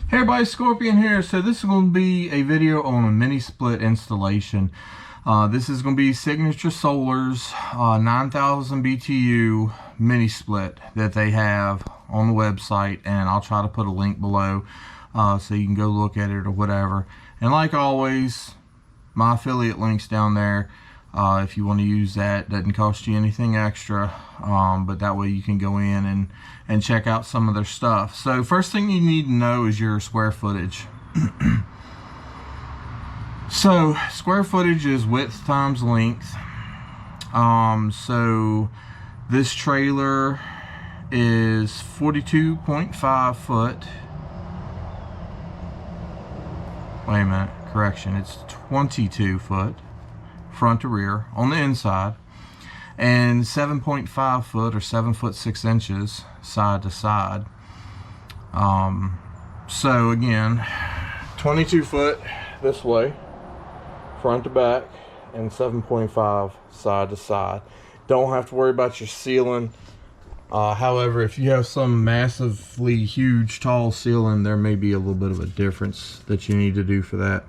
Hey everybody, Scorpion here. So this is going to be a video on a mini split installation. This is going to be Signature Solar's 9,000 BTU mini split that they have on the website, and I'll try to put a link below so you can go look at it or whatever. And like always, my affiliate link's down there. If you want to use that, doesn't cost you anything extra, but that way you can go in and check out some of their stuff. So first thing you need to know is your square footage. So square footage is width times length. So this trailer is 42.5 foot. Wait a minute, correction, it's 22 foot front to rear on the inside, and 7.5 foot or 7 foot 6 inches side to side. So again, 22 foot this way front to back and 7.5 side to side. Don't have to worry about your ceiling. However, if you have some massively huge tall ceiling, there may be a little bit of a difference that you need to do for that.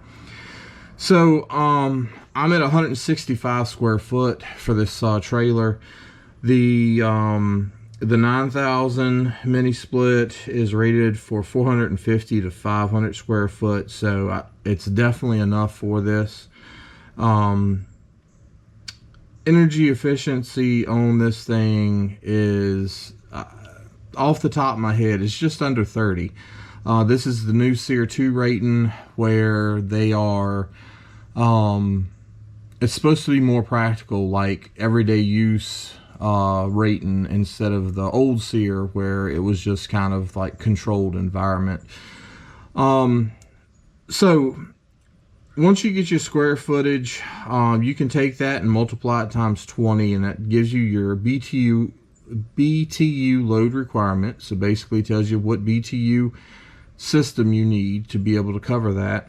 So I'm at 165 square foot for this trailer. The 9,000 mini split is rated for 450 to 500 square foot, so it's definitely enough for this. Energy efficiency on this thing is, off the top of my head, it's just under 30. This is the new SEER 2 rating, where they are, it's supposed to be more practical, like everyday use rating, instead of the old SEER where it was just kind of like controlled environment. So once you get your square footage, you can take that and multiply it times 20, and that gives you your BTU load requirement. So basically it tells you what BTU system you need to be able to cover that.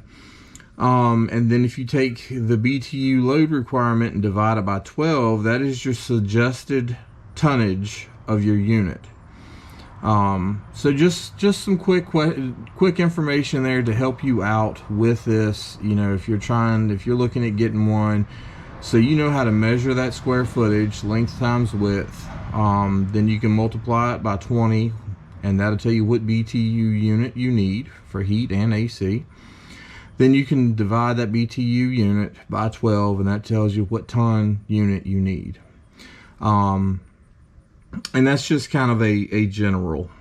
And then if you take the BTU load requirement and divide it by 12, that is your suggested tonnage of your unit. So just some quick information there to help you out with this. You know, if you're looking at getting one, so you know how to measure that square footage, length times width, then you can multiply it by 20, and that'll tell you what BTU unit you need for heat and AC. Then you can divide that BTU unit by 12, and that tells you what ton unit you need. And that's just kind of a general.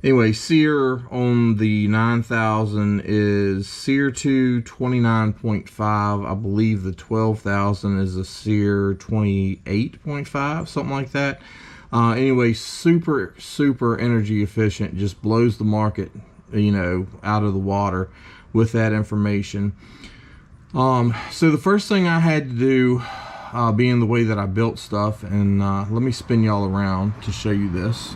Anyway, SEER on the 9,000 is SEER 2 29.5. I believe the 12,000 is a SEER 28.5, something like that. Anyway, super energy efficient, just blows the market, you know, out of the water with that information. So the first thing I had to do, being the way that I built stuff, and let me spin y'all around to show you this.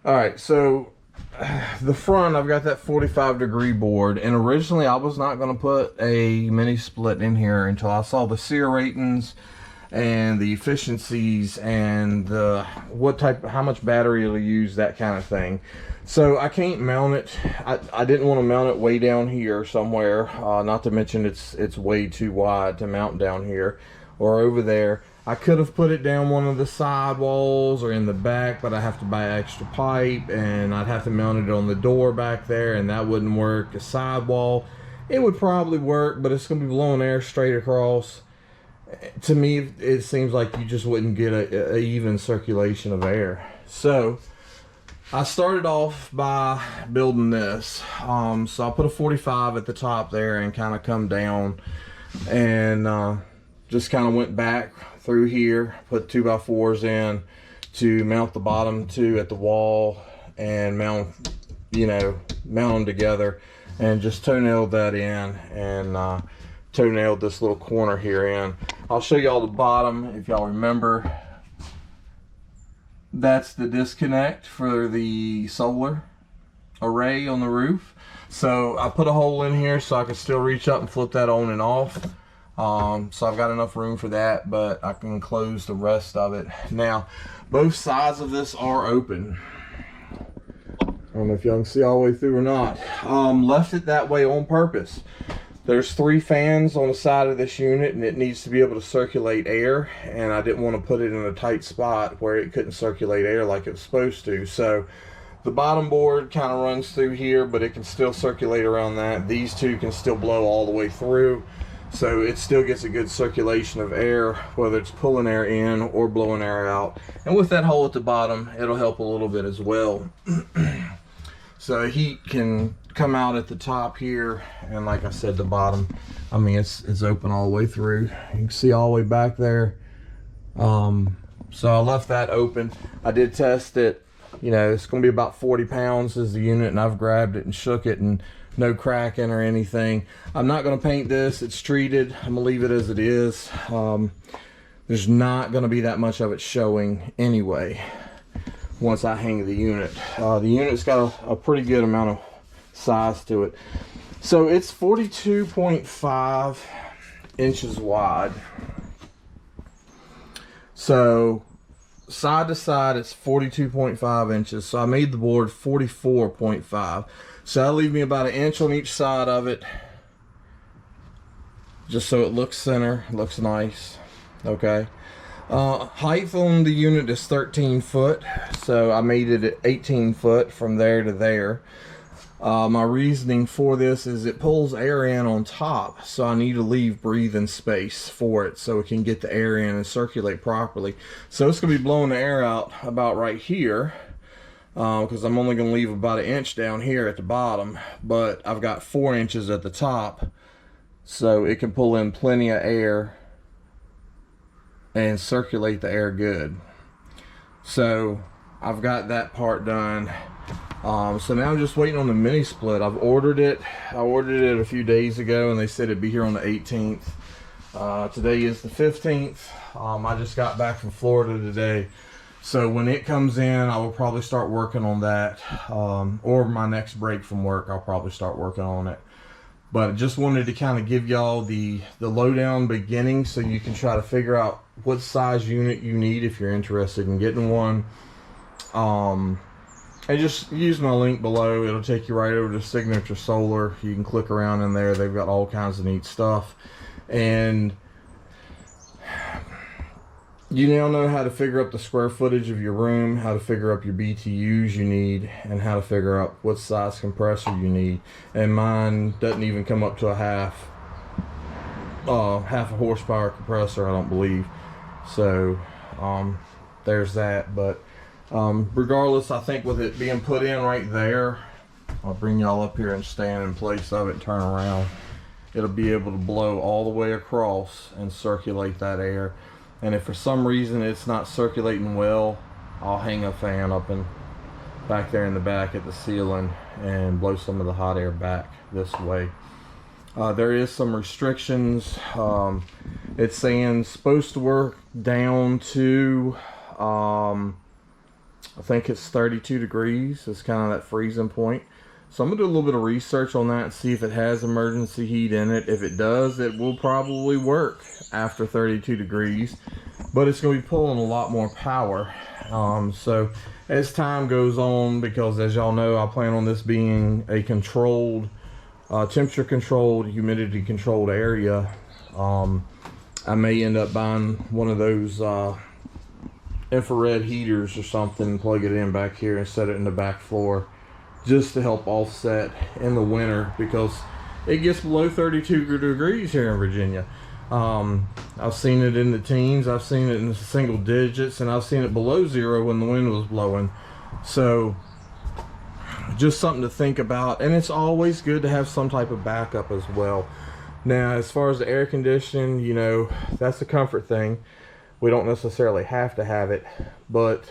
Alright, so the front, I've got that 45-degree board, and originally I was not going to put a mini split in here until I saw the SEER ratings and the efficiencies and how much battery it'll use, that kind of thing. So I can't mount it. I didn't want to mount it way down here somewhere, not to mention it's way too wide to mount down here or over there. I could have put it down one of the side walls or in the back, but I have to buy extra pipe, and I'd have to mount it on the door back there, and that wouldn't work. A side wall, it would probably work, but it's going to be blowing air straight across. To me, it seems like you just wouldn't get a even circulation of air. So I started off by building this. So I'll put a 45 at the top there and kind of come down, and just kind of went back through here, put 2x4s in to mount the bottom two at the wall, and mount you know, mount them together, and just toe-nailed that in, and toe-nailed this little corner here in. I'll show y'all the bottom. If y'all remember, that's the disconnect for the solar array on the roof. So I put a hole in here so I can still reach up and flip that on and off. So I've got enough room for that, but I can close the rest of it. Now, both sides of this are open. I don't know if y'all can see all the way through or not. Left it that way on purpose. There's 3 fans on the side of this unit, and it needs to be able to circulate air, and I didn't want to put it in a tight spot where it couldn't circulate air like it was supposed to. So the bottom board kind of runs through here, but it can still circulate around that. These 2 can still blow all the way through, so it still gets a good circulation of air, whether it's pulling air in or blowing air out. And with that hole at the bottom, it'll help a little bit as well. So heat can come out at the top here, and like I said, the bottom, I mean, it's open all the way through. You can see all the way back there. So I left that open. I did test it. You know, it's going to be about 40 pounds is the unit, and I've grabbed it and shook it, and no cracking or anything. I'm not going to paint this. It's treated. I'm going to leave it as it is. There's not going to be that much of it showing anyway once I hang the unit. The unit's got a pretty good amount of size to it. So it's 42.5 inches wide. So side to side it's 42.5 inches. So I made the board 44.5. So that'll leave me about 1 inch on each side of it, just so it looks center, looks nice. Okay. Height on the unit is 13 foot, so I made it at 18 foot from there to there. My reasoning for this is it pulls air in on top, so I need to leave breathing space for it so it can get the air in and circulate properly. So it's going to be blowing the air out about right here, because I'm only going to leave about 1 inch down here at the bottom, but I've got 4 inches at the top, so it can pull in plenty of air and circulate the air good. So I've got that part done. So now I'm just waiting on the mini split. I've ordered it. I ordered it a few days ago, and they said it'd be here on the 18th. Today is the 15th. I just got back from Florida today. So when it comes in, I will probably start working on that. Or my next break from work, I'll probably start working on it. But I just wanted to kind of give y'all the lowdown beginning so you can try to figure out what size unit you need if you're interested in getting one. And just use my link below. It'll take you right over to Signature Solar. You can click around in there. They've got all kinds of neat stuff. And you now know how to figure up the square footage of your room, how to figure up your BTUs you need, and how to figure out what size compressor you need. And mine doesn't even come up to a half a horsepower compressor, I don't believe. So there's that. But regardless, I think with it being put in right there, I'll bring y'all up here and stand in place of it and turn around. It'll be able to blow all the way across and circulate that air. And if for some reason it's not circulating well, I'll hang a fan up and back there in the back at the ceiling and blow some of the hot air back this way. There is some restrictions. It's saying supposed to work down to I think it's 32 degrees. It's kind of that freezing point. So I'm gonna do a little bit of research on that and see if it has emergency heat in it. If it does, it will probably work after 32 degrees, but it's gonna be pulling a lot more power. So as time goes on, because as y'all know, I plan on this being a controlled, temperature controlled, humidity controlled area. I may end up buying one of those infrared heaters or something, plug it in back here and set it in the back floor, just to help offset in the winter, because it gets below 32 degrees here in Virginia. I've seen it in the teens, I've seen it in the single digits, and I've seen it below zero when the wind was blowing. So just something to think about, and it's always good to have some type of backup as well. Now, as far as the air conditioning, you know, that's a comfort thing. We don't necessarily have to have it, but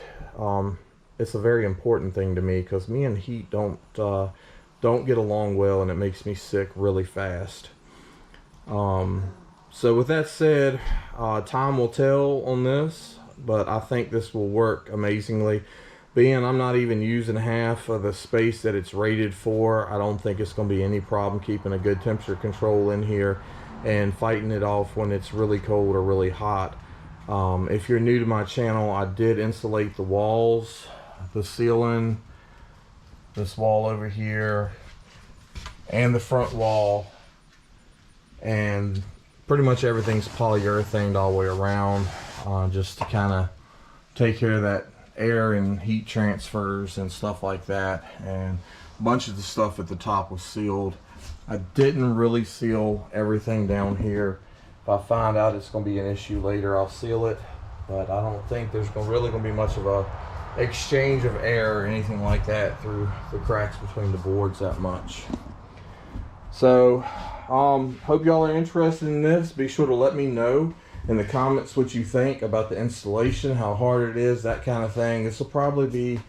it's a very important thing to me because me and heat don't get along well, and it makes me sick really fast. So with that said, time will tell on this, but I think this will work amazingly. Being I'm not even using half of the space that it's rated for, I don't think it's going to be any problem keeping a good temperature control in here and fighting it off when it's really cold or really hot. If you're new to my channel, I did insulate the walls, the ceiling, this wall over here, and the front wall, and pretty much everything's polyurethaned all the way around, just to kind of take care of that air and heat transfers and stuff like that. And a bunch of the stuff at the top was sealed. I didn't really seal everything down here. If I find out it's going to be an issue later, I'll seal it, but I don't think there's really going to be much of a exchange of air or anything like that through the cracks between the boards that much. So hope y'all are interested in this. Be sure to let me know in the comments what you think about the installation, how hard it is, that kind of thing. This will probably be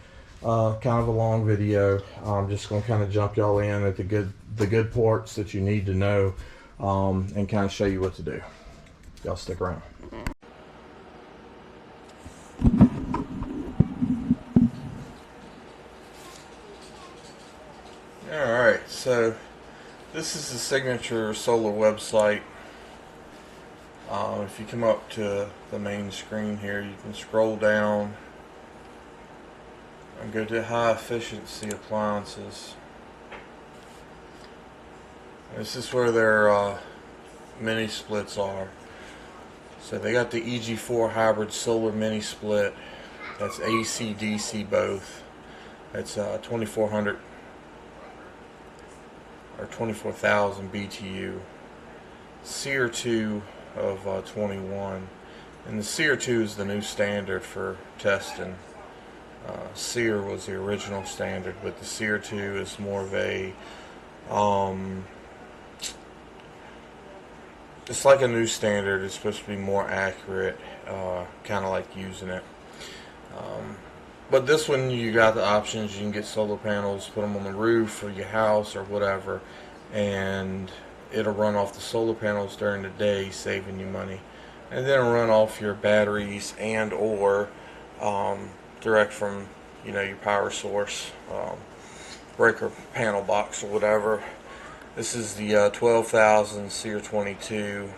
kind of a long video. I'm just going to kind of jump y'all in at the good parts that you need to know, and kind of show you what to do. Y'all stick around. Alright, so this is the Signature Solar website. If you come up to the main screen here, you can scroll down and go to high efficiency appliances. This is where their mini splits are. So they got the EG4 hybrid solar mini split. That's AC DC both. That's 2400 or 24,000 BTU. SEER 2 of 21, and the SEER 2 is the new standard for testing. SEER was the original standard, but the SEER 2 is more of a it's like a new standard. It's supposed to be more accurate, kind of like using it. But this one, you got the options. You can get solar panels, put them on the roof of your house or whatever, and it'll run off the solar panels during the day, saving you money, and then it'll run off your batteries and or direct from your power source, breaker panel box or whatever. This is the 12,000 SEER 22.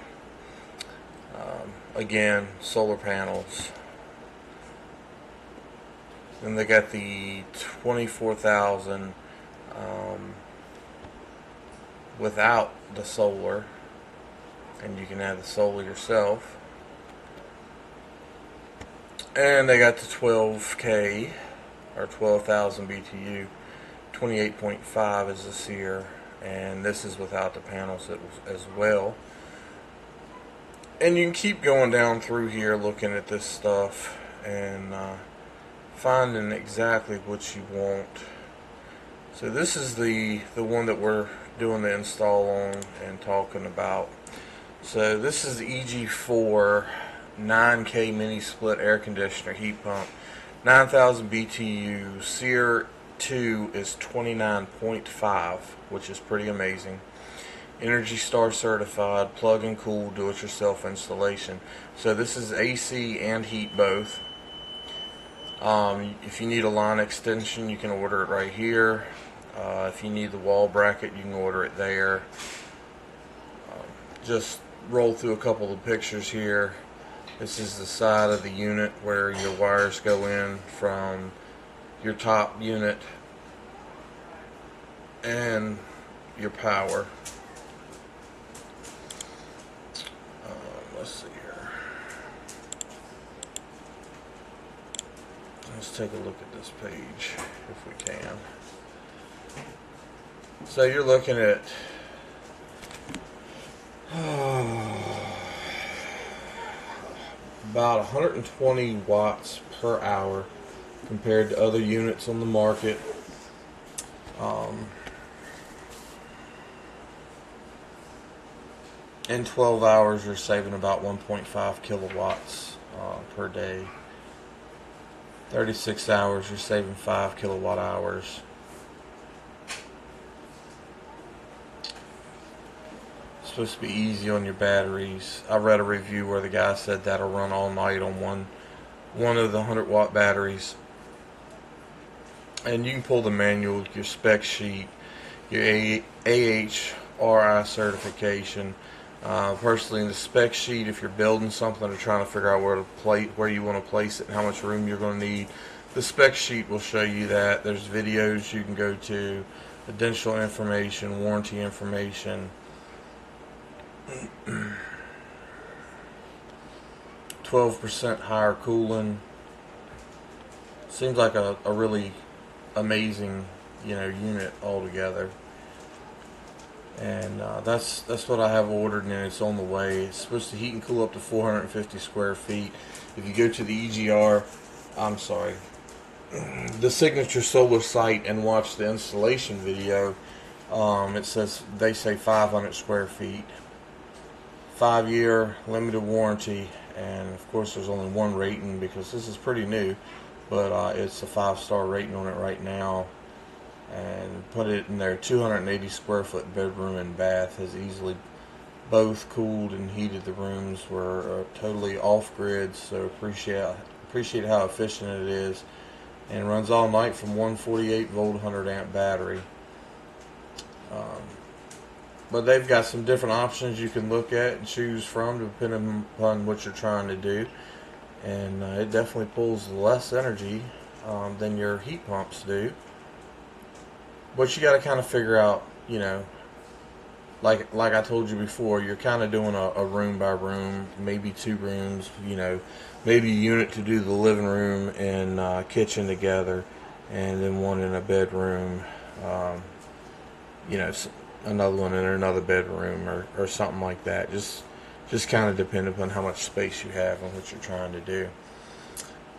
Again, solar panels. Then they got the 24,000 without the solar, and you can add the solar yourself. And they got the 12K or 12,000 BTU. 28.5 is the SEER, and this is without the panels as well. And you can keep going down through here looking at this stuff and finding exactly what you want. So this is the one that we're doing the install on and talking about. So this is the EG4 9K mini split air conditioner heat pump, 9,000 BTU. SEER 2 is 29.5, which is pretty amazing. Energy Star certified, plug and cool, do-it-yourself installation. So this is AC and heat both. If you need a line extension, you can order it right here. If you need the wall bracket, you can order it there. Just roll through a couple of pictures here. This is the side of the unit where your wires go in from your top unit and your power. Let's see here. Let's take a look at this page if we can. So you're looking at about 120 watts per hour compared to other units on the market. In 12 hours, you're saving about 1.5 kilowatts per day. 36 hours, you're saving 5 kilowatt hours. It's supposed to be easy on your batteries. I read a review where the guy said that'll run all night on one of the 100-watt batteries. And you can pull the manual, your spec sheet, your AHRI certification. Personally, in the spec sheet, if you're building something or trying to figure out where you want to place it and how much room you're going to need, the spec sheet will show you that. There's videos you can go to, additional information, warranty information. 12% higher cooling. Seems like a really amazing, unit altogether. And that's what I have ordered, and it's on the way. It's supposed to heat and cool up to 450 square feet. If you go to the the Signature Solar site and watch the installation video, they say 500 square feet, 5-year limited warranty, and of course there's only one rating because this is pretty new, but it's a 5-star rating on it right now. And put it in their 280 square foot bedroom and bath has easily both cooled and heated the rooms. Were totally off grid, so appreciate how efficient it is, and runs all night from 148 volt 100 amp battery. But they've got some different options you can look at and choose from depending upon what you're trying to do, and it definitely pulls less energy than your heat pumps do. But you got to kind of figure out, like I told you before, you're kind of doing a room by room, maybe 2 rooms, maybe a unit to do the living room and kitchen together, and then one in a bedroom, another one in another bedroom or something like that. Just kind of depending upon how much space you have and what you're trying to do.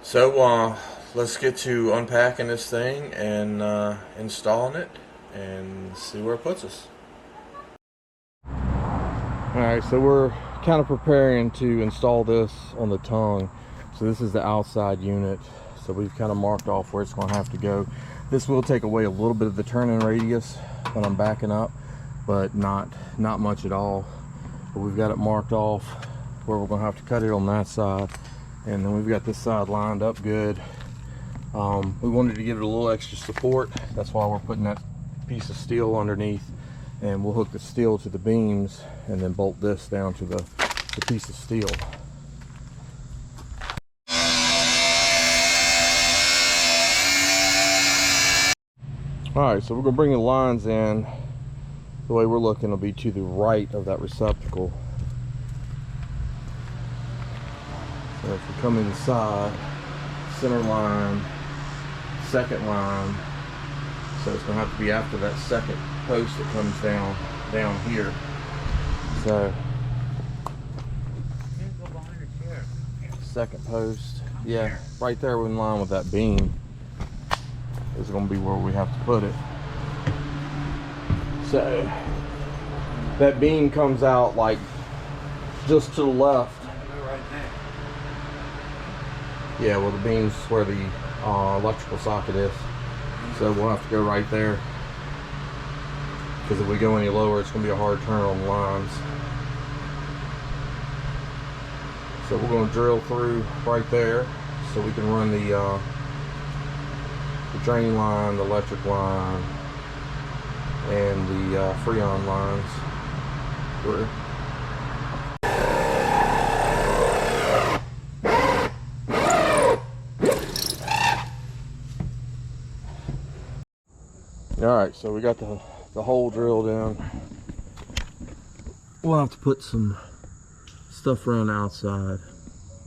So let's get to unpacking this thing and installing it and see where it puts us. Alright, so we're kind of preparing to install this on the tongue. So this is the outside unit. So we've kind of marked off where it's going to have to go. This will take away a little bit of the turning radius when I'm backing up, but not much at all. But we've got it marked off where we're going to have to cut it on that side. And then we've got this side lined up good. We wanted to give it a little extra support. That's why we're putting that piece of steel underneath, and we'll hook the steel to the beams and then bolt this down to the piece of steel. Alright, so we're going to bring the lines in. The way we're looking will be to the right of that receptacle. So if we come inside, center line, second line, so it's going to have to be after that second post that comes down here. So second post, yeah, right there in line with that beam is going to be where we have to put it. So that beam comes out like just to the left. Yeah, well, the beam's where the electrical socket is, so we'll have to go right there, because if we go any lower it's going to be a hard turn on the lines. So we're going to drill through right there so we can run the drain line, the electric line, and the Freon lines through. Alright, so we got the hole drilled in. We'll have to put some stuff around the outside.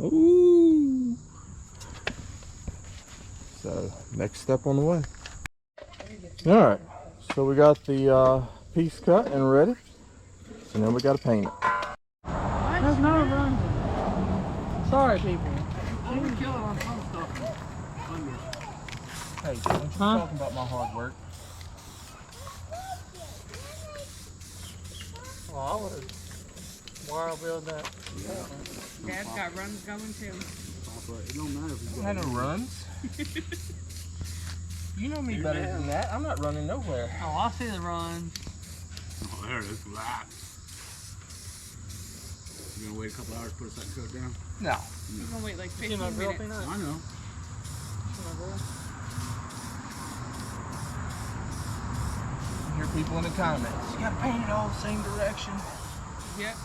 Ooh. So, next step on the way. Alright, so we got the piece cut and ready. And then we got to paint it. There's no run. Sorry, people. Hey, don't you talking about my hard work? Well, I would have wire wheeled that. Dad's got runs going too. But it don't matter if you I had no runs. You know me better than that. I'm not running nowhere. Oh, I see the runs. Oh, there it is. Relax. You gonna wait a couple hours to put a second coat down? No. You're gonna wait like You see 15 my girl minutes. peanut? I know. See my girl? You hear people in the comments. You got painted all the same direction. Yep.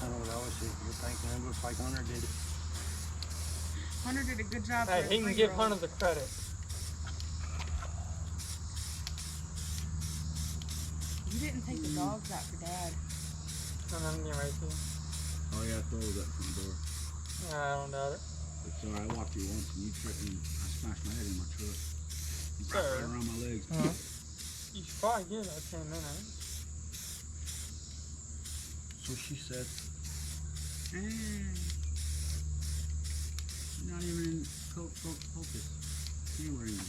I know what I always say. You're thinking it looks like Hunter did it. Hunter did a good job. Hey, for a he can give 3-year-old. Hunter the credit. You didn't take the dogs out for Dad. And I'm getting ready to. Oh yeah, I closed that front door. I don't doubt it. It's alright. I walked you once and you tripped and I smashed my head in my truck. You Sir. wrapped right around my legs. You should probably give that 10 minutes. That's what she said. You're not even in focus. Anywhere in.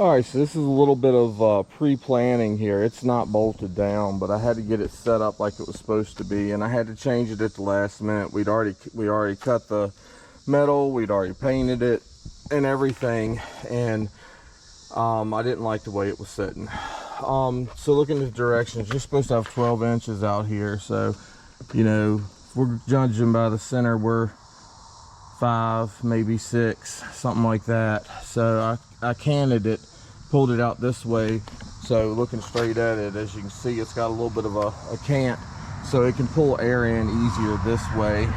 Alright, so this is a little bit of pre-planning here. It's not bolted down, but I had to get it set up like it was supposed to be, and I had to change it at the last minute. We already cut the metal, we'd already painted it and everything, and I didn't like the way it was sitting. So looking at the directions, you're supposed to have 12 inches out here, so you know, if we're judging by the center, we're 5, maybe 6, something like that. So I canted it, pulled it out this way, so looking straight at it, as you can see, it's got a little bit of a cant, so it can pull air in easier this way.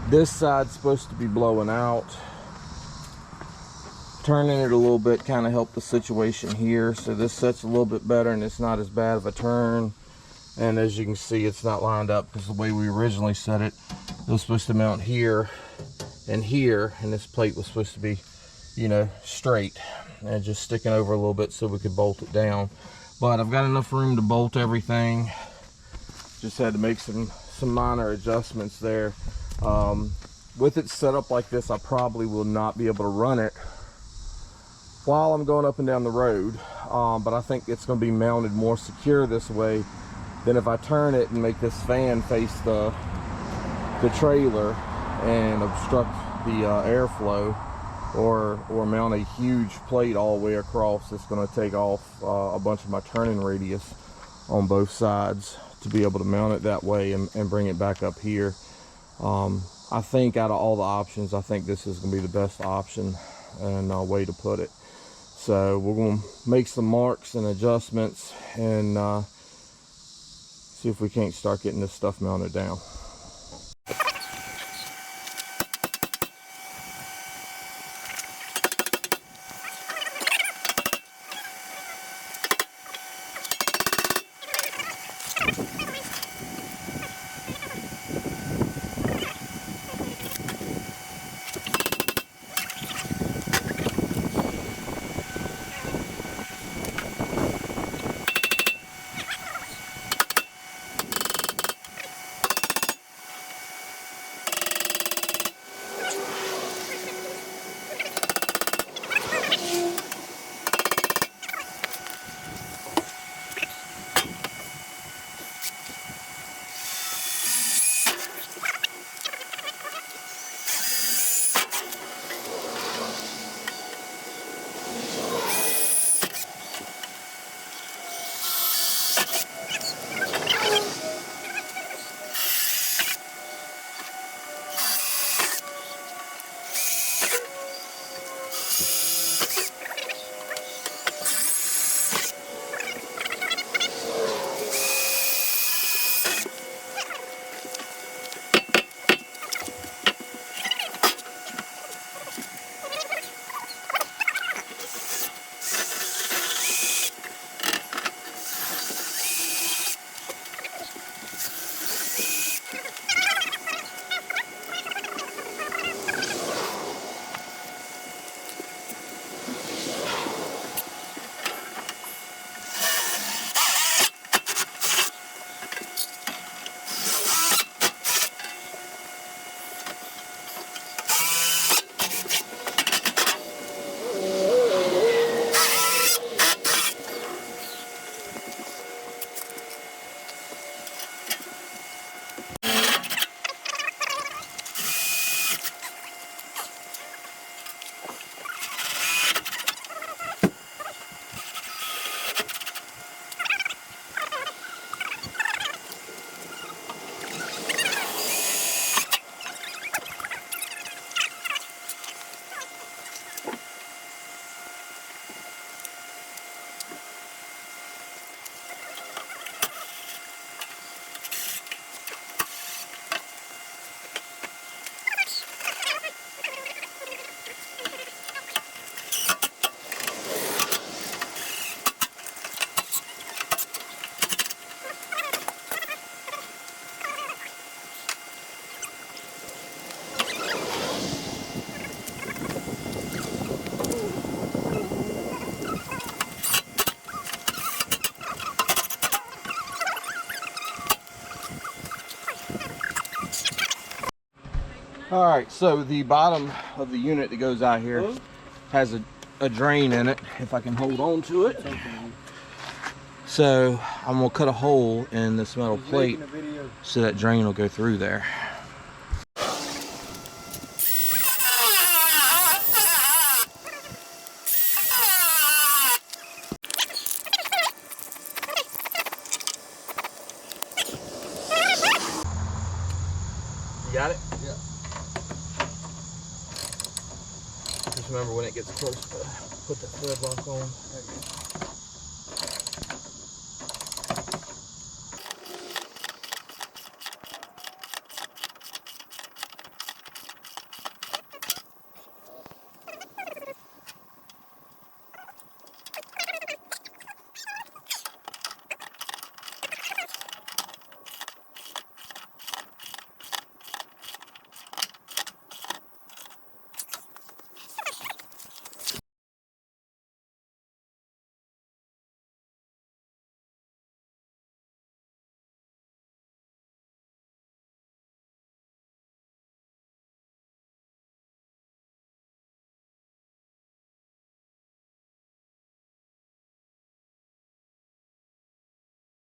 This side's supposed to be blowing out. Turning it a little bit kind of helped the situation here, so this sets a little bit better and it's not as bad of a turn. And as you can see, it's not lined up because the way we originally set it, it was supposed to mount here, and this plate was supposed to be, you know, straight and just sticking over a little bit so we could bolt it down. But I've got enough room to bolt everything. Just had to make some minor adjustments there. With it set up like this, I probably will not be able to run it while I'm going up and down the road, but I think it's going to be mounted more secure this way than if I turn it and make this fan face the trailer and obstruct the airflow, or mount a huge plate all the way across. It's going to take off a bunch of my turning radius on both sides to be able to mount it that way and bring it back up here. I think out of all the options, I think this is going to be the best option and way to put it. So we're going to make some marks and adjustments and see if we can't start getting this stuff mounted down. All right, so the bottom of the unit that goes out here has a drain in it, if I can hold on to it. So I'm gonna cut a hole in this metal plate so that drain will go through there. You got it? Yeah. Just remember when it gets close to put that thread lock on.